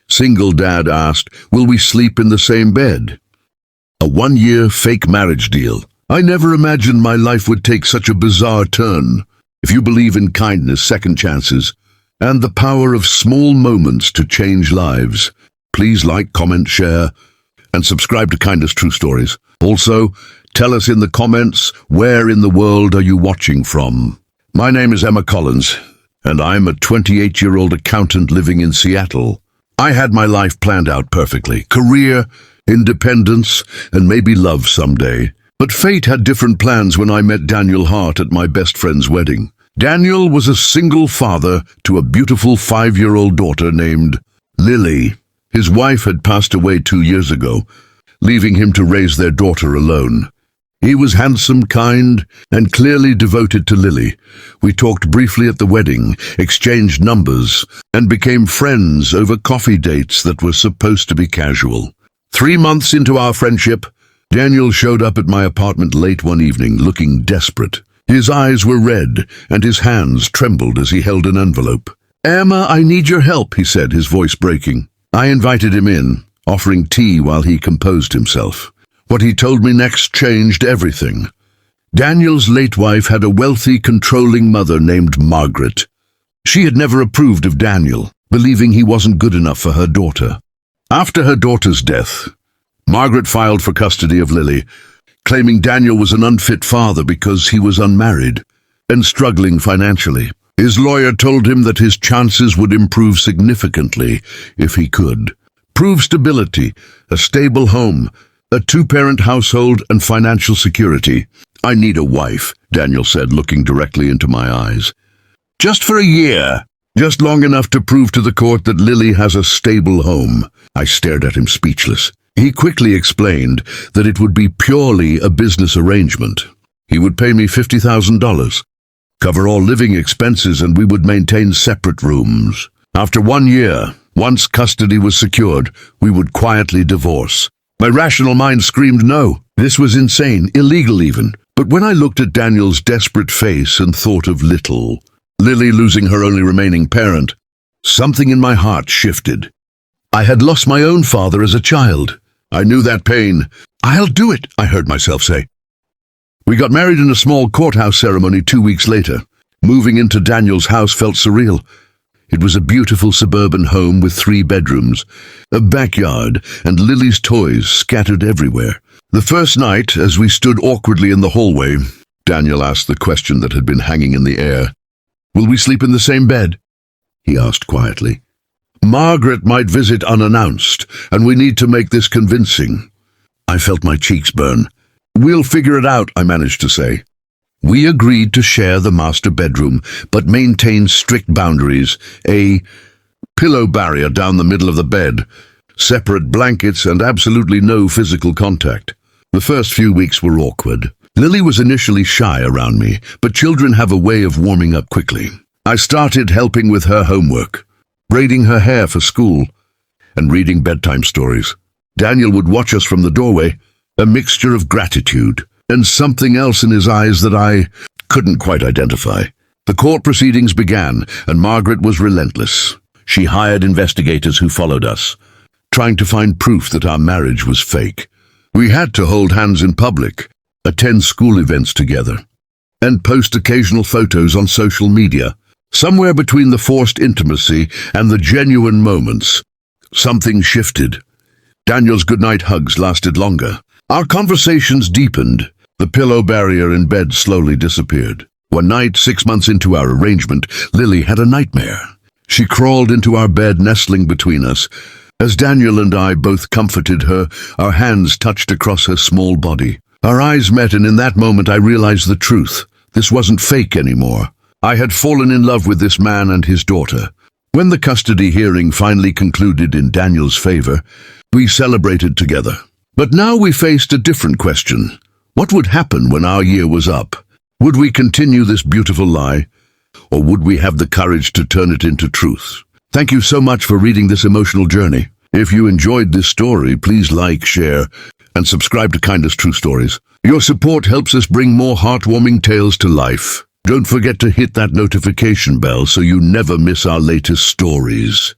Single dad asked, "Will we sleep in the same bed?" A 1-year fake marriage deal. I never imagined my life would take such a bizarre turn. If you believe in kindness, second chances, and the power of small moments to change lives, please like, comment, share, and subscribe to Kindness True Stories. Also, tell us in the comments, where in the world are you watching from? My name is Emma Collins, and I'm a 28-year-old accountant living in Seattle. I had my life planned out perfectly. Career, independence, and maybe love someday. But fate had different plans when I met Daniel Hart at my best friend's wedding. Daniel was a single father to a beautiful 5-year-old daughter named Lily. His wife had passed away 2 years ago, leaving him to raise their daughter alone. He was handsome, kind, and clearly devoted to Lily. We talked briefly at the wedding, exchanged numbers, and became friends over coffee dates that were supposed to be casual. 3 months into our friendship, Daniel showed up at my apartment late one evening, looking desperate. His eyes were red, and his hands trembled as he held an envelope. "Emma, I need your help," he said, his voice breaking. I invited him in, offering tea while he composed himself. What he told me next changed everything. Daniel's late wife had a wealthy, controlling mother named Margaret. She had never approved of Daniel, believing he wasn't good enough for her daughter. After her daughter's death, Margaret filed for custody of Lily, claiming Daniel was an unfit father because he was unmarried and struggling financially. His lawyer told him that his chances would improve significantly if he could. Prove stability, a stable home, a 2-parent household, and financial security. "I need a wife," Daniel said, looking directly into my eyes. "Just for a year. Just long enough to prove to the court that Lily has a stable home." I stared at him speechless. He quickly explained that it would be purely a business arrangement. He would pay me $50,000, cover all living expenses, and we would maintain separate rooms. After 1 year, once custody was secured, we would quietly divorce. My rational mind screamed no. This was insane, illegal even. But when I looked at Daniel's desperate face and thought of Lily losing her only remaining parent, something in my heart shifted. I had lost my own father as a child. I knew that pain. "I'll do it," I heard myself say. We got married in a small courthouse ceremony 2 weeks later. Moving into Daniel's house felt surreal. It was a beautiful suburban home with 3 bedrooms, a backyard, and Lily's toys scattered everywhere. The first night, as we stood awkwardly in the hallway, Daniel asked the question that had been hanging in the air. "Will we sleep in the same bed?" he asked quietly. "Margaret might visit unannounced, and we need to make this convincing." I felt my cheeks burn. "We'll figure it out," I managed to say. We agreed to share the master bedroom, but maintain strict boundaries, a pillow barrier down the middle of the bed, separate blankets, and absolutely no physical contact. The first few weeks were awkward. Lily was initially shy around me, but children have a way of warming up quickly. I started helping with her homework, braiding her hair for school, and reading bedtime stories. Daniel would watch us from the doorway, a mixture of gratitude and something else in his eyes that I couldn't quite identify. The court proceedings began, and Margaret was relentless. She hired investigators who followed us, trying to find proof that our marriage was fake. We had to hold hands in public, attend school events together, and post occasional photos on social media. Somewhere between the forced intimacy and the genuine moments, something shifted. Daniel's goodnight hugs lasted longer. Our conversations deepened. The pillow barrier in bed slowly disappeared. One night, 6 months into our arrangement, Lily had a nightmare. She crawled into our bed, nestling between us. As Daniel and I both comforted her, our hands touched across her small body. Our eyes met, and in that moment I realized the truth. This wasn't fake anymore. I had fallen in love with this man and his daughter. When the custody hearing finally concluded in Daniel's favor, we celebrated together. But now we faced a different question. What would happen when our year was up? Would we continue this beautiful lie, or would we have the courage to turn it into truth? Thank you so much for reading this emotional journey. If you enjoyed this story, please like, share, and subscribe to Kindness True Stories. Your support helps us bring more heartwarming tales to life. Don't forget to hit that notification bell so you never miss our latest stories.